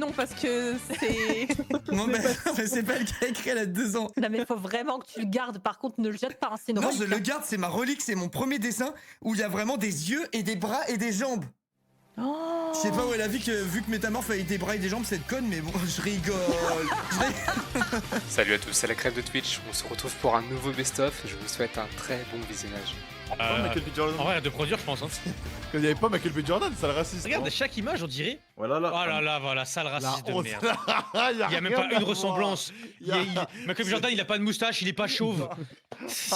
non, parce que c'est... Non, mais c'est pas elle qui a écrit, elle a 2 ans. Non mais faut vraiment que tu le gardes, par contre ne le jette pas, hein, c'est une Non, relique. je le garde, c'est ma relique, c'est mon premier dessin où il y a vraiment des yeux et des bras et des jambes. Oh. Je sais pas où elle a vu que Métamorphe avec des bras et des jambes, c'est conne, mais bon, je rigole. Salut à tous, c'est la crève de Twitch, on se retrouve pour un nouveau best-of, je vous souhaite un très bon visionnage. Michael B. Jordan. En vrai, de produire, je pense. Hein. Il n'y avait pas Michael B. Jordan, sale raciste. Regarde, chaque image, on dirait. Voilà, là. Oh là là, voilà, sale raciste de merde. Il y a même pas une ressemblance. Michael B. Jordan, il a pas de moustache, il est pas chauve.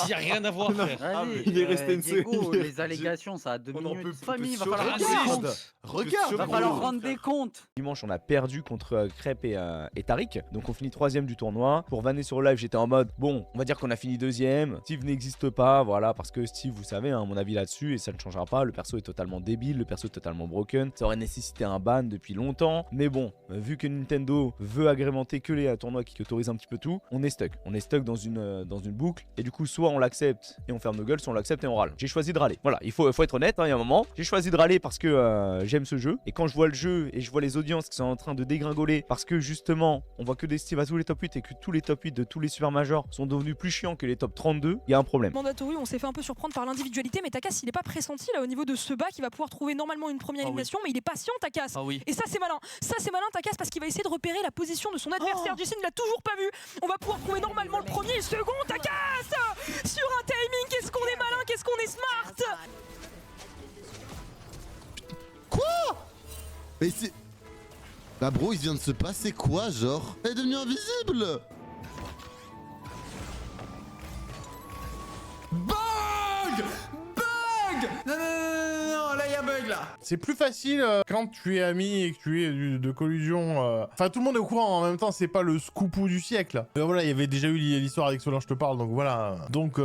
Il y a rien à voir, frère. Il est resté une Diego, seule. les allégations, ça a 2 On en peut minutes. plus. Famille, va Sur falloir raciste. rendre des comptes. Regarde, Va falloir rendre des comptes. Dimanche, on a perdu contre Crêpe et Tariq. Donc, on finit 3ème du tournoi. Pour vanner sur le live, j'étais en mode bon, on va dire qu'on a fini 2ème. Steve n'existe pas, voilà, parce que Steve, vous savez, hein, mon avis là-dessus, et ça ne changera pas. Le perso est totalement débile, le perso est totalement broken. Ça aurait nécessité un ban depuis longtemps. Mais bon, vu que Nintendo veut agrémenter que les tournois qui autorisent un petit peu tout, on est stuck. On est stuck dans une boucle. Et du coup, soit on l'accepte et on ferme nos gueules, soit on l'accepte et on râle. J'ai choisi de râler. Voilà, il faut être honnête, hein, il y a un moment. J'ai choisi de râler parce que j'aime ce jeu. Et quand je vois le jeu et je vois les audiences qui sont en train de dégringoler parce que justement, on voit que des Steve à tous les top 8 et que tous les top 8 de tous les super majors sont devenus plus chiants que les top 32, il y a un problème. Mandatory, on s'est fait un peu surprendre par l'individualité, mais Takas, il est pas pressenti là au niveau de ce bac, il va pouvoir trouver normalement une première élimination, mais il est patient, Takas. Et ça, c'est malin. Ça, c'est malin, Takas, parce qu'il va essayer de repérer la position de son adversaire. Jason, il l'a toujours pas vu. On va pouvoir trouver normalement le premier et le second, Takas. Sur un timing, qu'est-ce qu'on est malin, qu'est-ce qu'on est smart. Quoi? Mais c'est... Bah bro, il vient de se passer quoi, genre? Elle est devenue invisible. Bug! Bug! Non, là, il y a bug, là. C'est plus facile quand tu es ami et que tu es de collusion. Enfin, tout le monde est au courant. En même temps, c'est pas le scoopou du siècle. Voilà, il y avait déjà eu l'histoire avec Solange te parle, donc voilà. Donc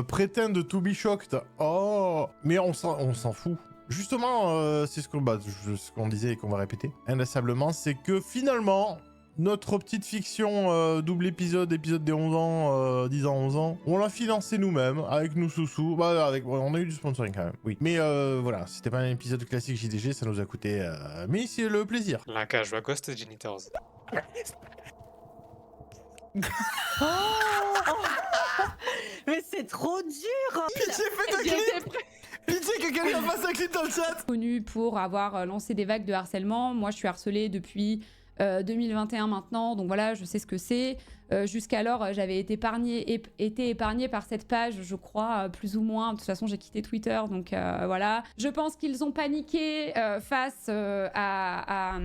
pretend to be shocked. Oh, mais on s'en fout. Justement, c'est ce qu'on disait et qu'on va répéter inlassablement, c'est que finalement, notre petite fiction double épisode des 11 ans, 10 ans, 11 ans, on l'a financé nous-mêmes, avec nos sous-sous. Bah, on a eu du sponsoring quand même, oui. Mais voilà, c'était pas un épisode classique JDG, ça nous a coûté... mais c'est le plaisir. Linka joue à Ghost Genitors. Mais c'est trop dur. Pitié, faites un clip. Pitié que quelqu'un fasse un clip dans le chat. Connu pour avoir lancé des vagues de harcèlement. Moi, je suis harcelée depuis 2021 maintenant, donc voilà, je sais ce que c'est. Jusqu'alors, j'avais été épargnée par cette page, je crois, plus ou moins. De toute façon, j'ai quitté Twitter, donc voilà. Je pense qu'ils ont paniqué face à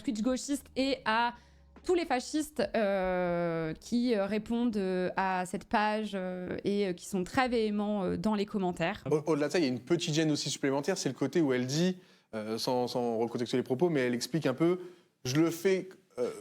Twitch gauchiste et à tous les fascistes qui répondent à cette page et qui sont très véhéments dans les commentaires. Au-delà de ça, il y a une petite gêne aussi supplémentaire, c'est le côté où elle dit, sans recontextualiser les propos, mais elle explique un peu, je le fais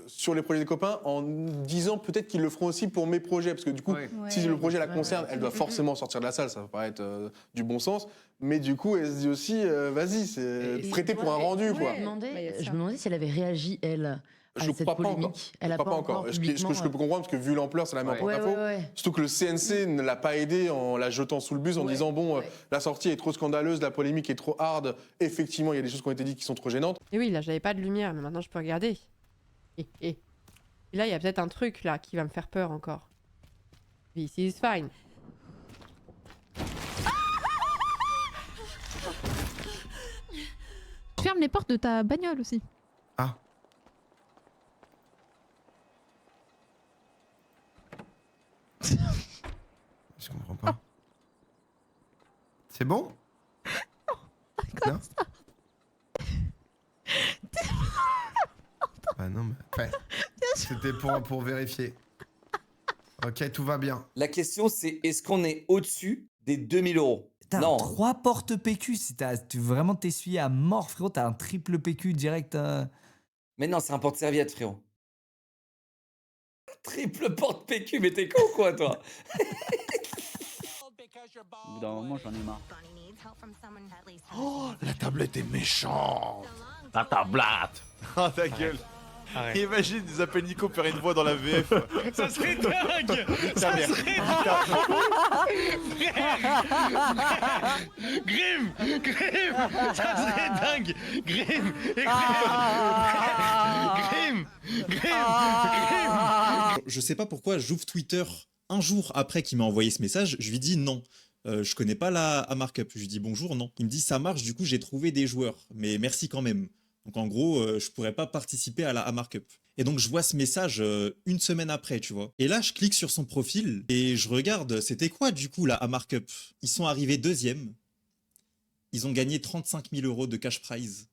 sur les projets des copains en disant peut-être qu'ils le feront aussi pour mes projets, parce que du coup, si le projet la concerne, elle doit forcément sortir de la salle, ça va paraître du bon sens, mais du coup, elle se dit aussi, vas-y, c'est prêté pour un rendu, quoi. Je me demandais si elle avait réagi, elle. Je crois pas encore. Elle a pas encore. Ce que je peux comprendre, parce que vu l'ampleur, ça la met en porte-à-faux. Surtout que le CNC ne l'a pas aidé en la jetant sous le bus, en disant bon, la sortie est trop scandaleuse, la polémique est trop hard. Effectivement, il y a des choses qui ont été dites qui sont trop gênantes. Et oui, là, j'avais pas de lumière, mais maintenant, je peux regarder. Et là, il y a peut-être un truc là qui va me faire peur encore. This is fine. Ferme les portes de ta bagnole aussi. Ah. Je comprends pas. C'est bon? Non. Bah non, mais... Enfin, c'était pour vérifier. Ok, tout va bien. La question, c'est est-ce qu'on est au-dessus des 2000 €? T'as 3 portes PQ, si tu vraiment t'essuyer à mort, frérot, t'as un triple PQ direct. Mais non, c'est un porte-serviette, frérot. Triple porte PQ, mais t'es con quoi, toi? Au bout d'un moment, j'en ai marre. Oh, la tablette est méchante. La tablette. Oh, ta gueule. Arrête. Imagine, ils appellent Nico faire une voix dans la VF. Ça serait dingue. Ça serait Grim, ça serait dingue. Grim et je sais pas pourquoi, j'ouvre Twitter un jour après qu'il m'a envoyé ce message, je lui dis non. Je connais pas la markup. Je lui dis bonjour, non. Il me dit ça marche, du coup j'ai trouvé des joueurs, mais merci quand même. Donc en gros, je pourrais pas participer à la markup. Et donc je vois ce message une semaine après, tu vois. Et là, je clique sur son profil et je regarde, c'était quoi du coup la markup? Ils sont arrivés 2e. Ils ont gagné 35 000 € de cash prize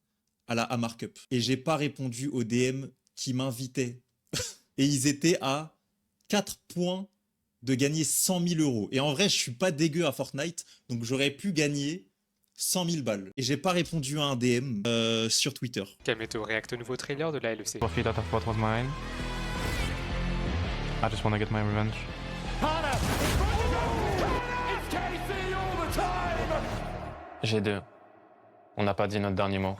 à la markup. Et j'ai pas répondu au DM qui m'invitait. Et ils étaient à 4 points de gagner 100 000 €. Et en vrai, je suis pas dégueu à Fortnite, donc j'aurais pu gagner 100 000 balles. Et j'ai pas répondu à un DM sur Twitter. Kameto réacte au nouveau trailer de la LEC. Profit out of what was mine. I just want to get my revenge. G2. On n'a pas dit notre dernier mot.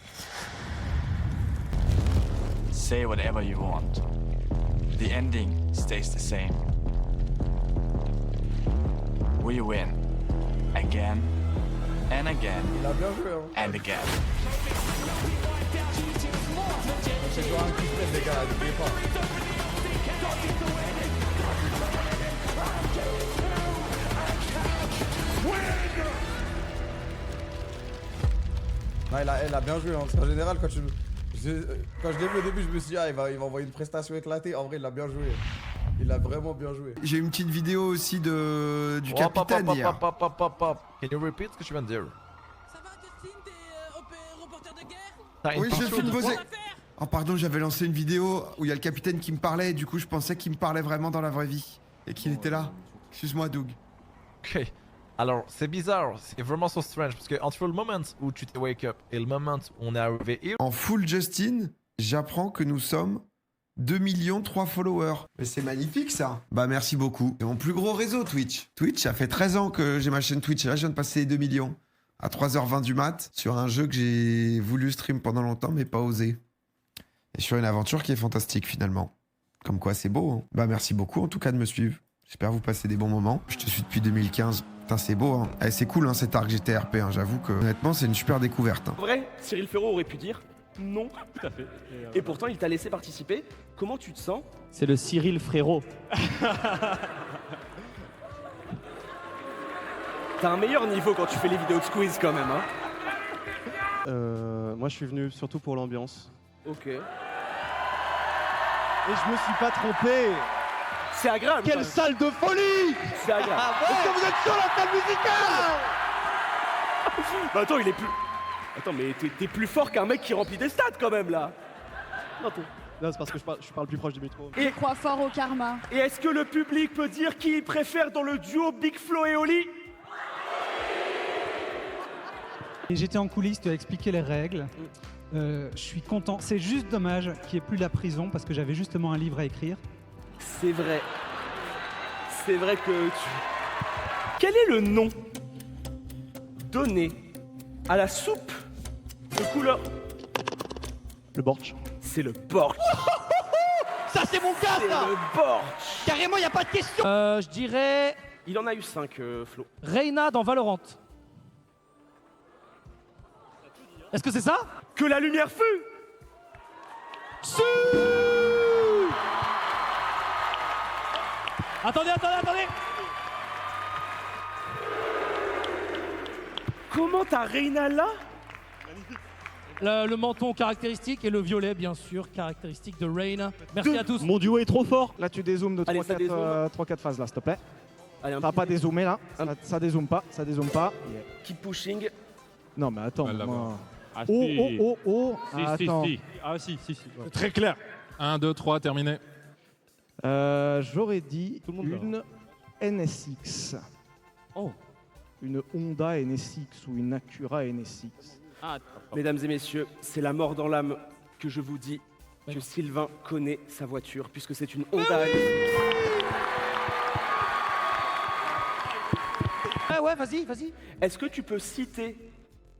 Say whatever you want. The ending stays the same. We win. Again. And again. Il a bien joué, hein. And again. C'est toujours un petit stress, les gars, n'oubliez pas. Non, elle a bien joué, hein, parce qu'en général, quand je l'ai vu au début, je me suis dit, ah, il va envoyer une prestation éclatée. En vrai, il a bien joué. Il a vraiment bien joué. J'ai une petite vidéo aussi du capitaine hier. Can you repeat ce que tu viens de dire? Oui, je filme poser. Oh pardon, j'avais lancé une vidéo où il y a le capitaine qui me parlait, et du coup je pensais qu'il me parlait vraiment dans la vraie vie. Et qu'il était là. Excuse-moi, Doug. Ok. Alors, c'est bizarre, c'est vraiment so strange, parce que entre le moment où tu t'es wake up et le moment où on est arrivé here... En full Justin, j'apprends que nous sommes 2 300 000 followers. Mais c'est magnifique ça. Bah merci beaucoup. C'est mon plus gros réseau Twitch. Twitch, ça fait 13 ans que j'ai ma chaîne Twitch. Et là, je viens de passer les 2 millions. À 3h20 du mat. Sur un jeu que j'ai voulu stream pendant longtemps, mais pas osé. Et sur une aventure qui est fantastique finalement. Comme quoi c'est beau. Hein. Bah merci beaucoup en tout cas de me suivre. J'espère vous passer des bons moments. Je te suis depuis 2015. Putain, c'est beau, hein. Eh, c'est cool, hein, cet arc GTRP. Hein. J'avoue que, honnêtement, c'est une super découverte. Hein. En vrai, Cyril Ferraud aurait pu dire non. Tout à fait. Et pourtant, il t'a laissé participer. Comment tu te sens? C'est le Cyril Frérot. T'as un meilleur niveau quand tu fais les vidéos de squeeze quand même, hein. Moi, je suis venu surtout pour l'ambiance. Ok. Et je me suis pas trompé. C'est agréable. Quelle salle de folie! C'est agréable. Ah ouais. Est-ce que vous êtes sur la salle musicale? Bah attends, il est plus... Attends, mais t'es plus fort qu'un mec qui remplit des stades quand même, là. Non, c'est parce que je parle plus proche du micro. Je crois fort au karma. Et est-ce que le public peut dire qui il préfère dans le duo Big Flo et Oli? Et j'étais en coulisses, tu as expliqué les règles. Je suis content. C'est juste dommage qu'il n'y ait plus la prison parce que j'avais justement un livre à écrire. C'est vrai. C'est vrai que tu... Quel est le nom donné à la soupe de couleur... Le borch. C'est le borch. Ça, c'est mon cas, C'est ça! le borch. Carrément, y a pas de question! Je dirais... Il en a eu 5, Flo. Reyna dans Valorant. Est-ce que c'est ça? Que la lumière fut. Attendez! Comment t'as Reyna là? Le menton caractéristique et le violet, bien sûr, caractéristique de Reyna. Merci à tous. Mon duo est trop fort. Là, tu dézoomes de 3-4 phases, là, s'il te plaît. Allez, Ça va pas dézoomer, là. Ça dézoome pas. Keep pushing. Non, mais attends, moi... Ah, Oh. Attends. Ah si. C'est très clair. 1, 2, 3, terminé. J'aurais dit une NSX. Oh. Une Honda NSX ou une Acura NSX. Mesdames et messieurs, c'est la mort dans l'âme que je vous dis que Sylvain connaît sa voiture puisque c'est une Honda NSX. Ah ouais, vas-y. Est-ce que tu peux citer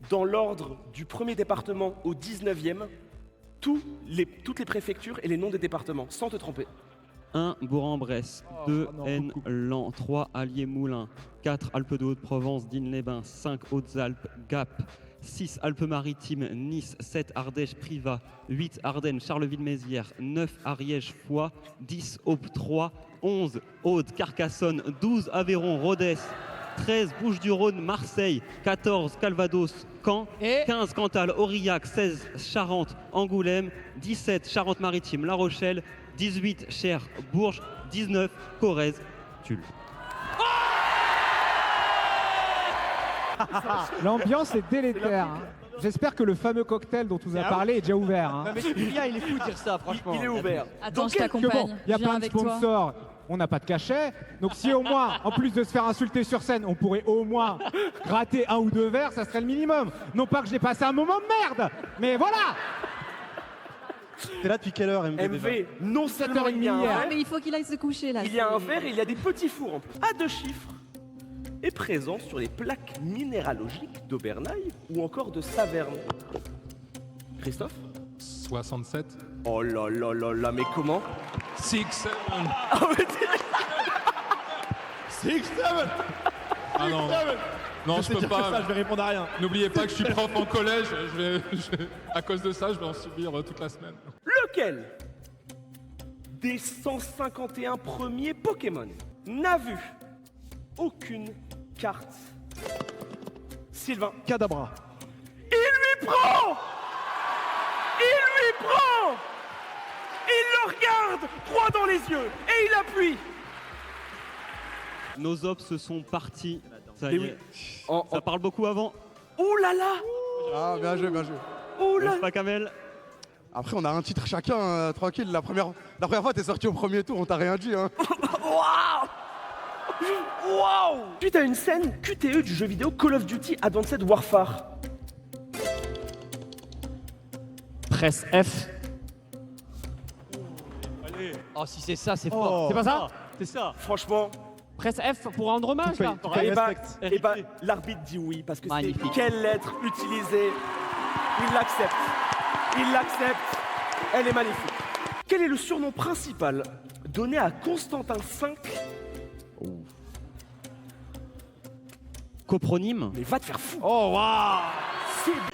dans l'ordre du premier département au 19e toutes les préfectures et les noms des départements sans te tromper? 1. Bourg-en-Bresse. 2. Aisne, Laon. 3. Allier-Moulins. 4. Alpes de Haute-Provence, Digne-les-Bains. 5. Hautes-Alpes, Gap. 6 Alpes-Maritimes, Nice, 7 Ardèche, Privas, 8 Ardennes, Charleville-Mézières, 9 Ariège, Foix, 10 Aube 3, 11 Aude, Carcassonne, 12 Aveyron, Rodez, 13 Bouches-du-Rhône, Marseille, 14 Calvados, Caen, 15 Cantal, Aurillac, 16 Charente, Angoulême, 17 Charente-Maritime, La Rochelle, 18 Cher, Bourges, 19 Corrèze, Tulle. L'ambiance est délétère. Hein. J'espère que le fameux cocktail dont tu nous as parlé est déjà ouvert. Hein. Non, mais Kylian, il est fou de dire ça, franchement. Il est ouvert. Attends, je t'accompagne. Il y a plein de sponsors. On n'a pas de cachet. Donc si au moins, en plus de se faire insulter sur scène, on pourrait au moins gratter 1 ou 2 verres, ça serait le minimum. Non pas que j'ai passé un moment de merde, mais voilà. T'es là depuis quelle heure, MV? MV, non seulement il y a un verre, Mais il faut qu'il aille se coucher là. il y a un verre et il y a des petits fours en plus. À 2 chiffres est présent sur les plaques minéralogiques d'Aubernaille ou encore de Saverne. Christophe? 67. Oh là là là là, mais comment? 6, 7. Ah ouais, 6, 7. Ah non. Non, je peux pas. Ça, je vais répondre à rien. N'oubliez pas que je suis prof en collège. À cause de ça, je vais en subir toute la semaine. Lequel des 151 premiers Pokémon n'a vu aucune carte? Sylvain. Kadabra. Il lui prend! Il lui prend! Il le regarde droit dans les yeux et il appuie. Nos ops sont partis. Ça Mais y oui. est. Ça parle beaucoup avant. Oh là là! Ah, bien joué, bien joué. Oh là! N'est-ce pas, Kamel? Après, on a un titre chacun, tranquille. La première fois, t'es sorti au premier tour, on t'a rien dit. Hein. Waouh! Waouh! Suite à une scène QTE du jeu vidéo Call of Duty Advanced Warfare. Presse F. Allez. Oh, si c'est ça, c'est fort. C'est pas ça? C'est ça. Franchement. Presse F pour rendre hommage là. Et bah, l'arbitre dit oui parce que c'est quelle lettre utiliser. Il l'accepte. Il l'accepte. Elle est magnifique. Quel est le surnom principal donné à Constantin V? Copronyme. Mais va te faire fou. Oh waouh!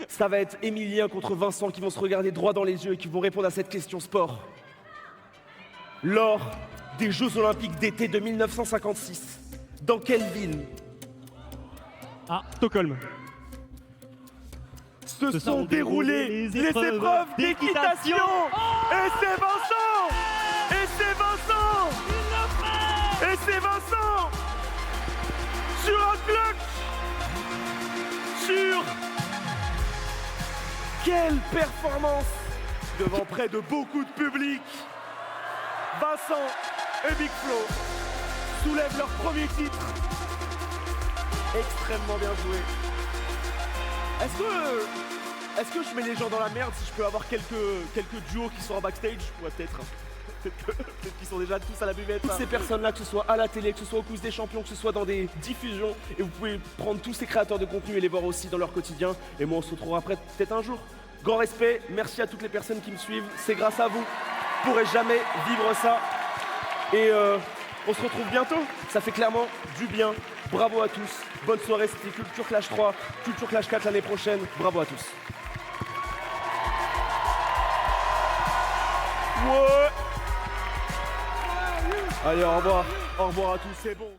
Ça va être Emilien contre Vincent qui vont se regarder droit dans les yeux et qui vont répondre à cette question sport. Lors des Jeux Olympiques d'été de 1956, dans quelle ville? Stockholm. Se sont déroulées les épreuves d'équitation. Et c'est Vincent! Et c'est Vincent! Et c'est Vincent! Sur un clutch! Sur... Quelle performance! Devant près de beaucoup de public, Vincent et Big Flo soulèvent leur premier titre. Extrêmement bien joué. Est-ce que je mets les gens dans la merde si je peux avoir quelques duos qui sont en backstage? Ouais, peut-être. Peut-être qu'ils sont déjà tous à la buvette. Toutes ces personnes-là, que ce soit à la télé, que ce soit au Quiz des Champions, que ce soit dans des diffusions, et vous pouvez prendre tous ces créateurs de contenu et les voir aussi dans leur quotidien. Et moi, on se retrouvera après peut-être un jour. Grand respect, merci à toutes les personnes qui me suivent. C'est grâce à vous. Je pourrais jamais vivre ça. Et on se retrouve bientôt. Ça fait clairement du bien. Bravo à tous. Bonne soirée. C'était Culture Clash 3, Culture Clash 4 l'année prochaine. Bravo à tous. Ouais. Allez, au revoir. Au revoir à tous. C'est bon.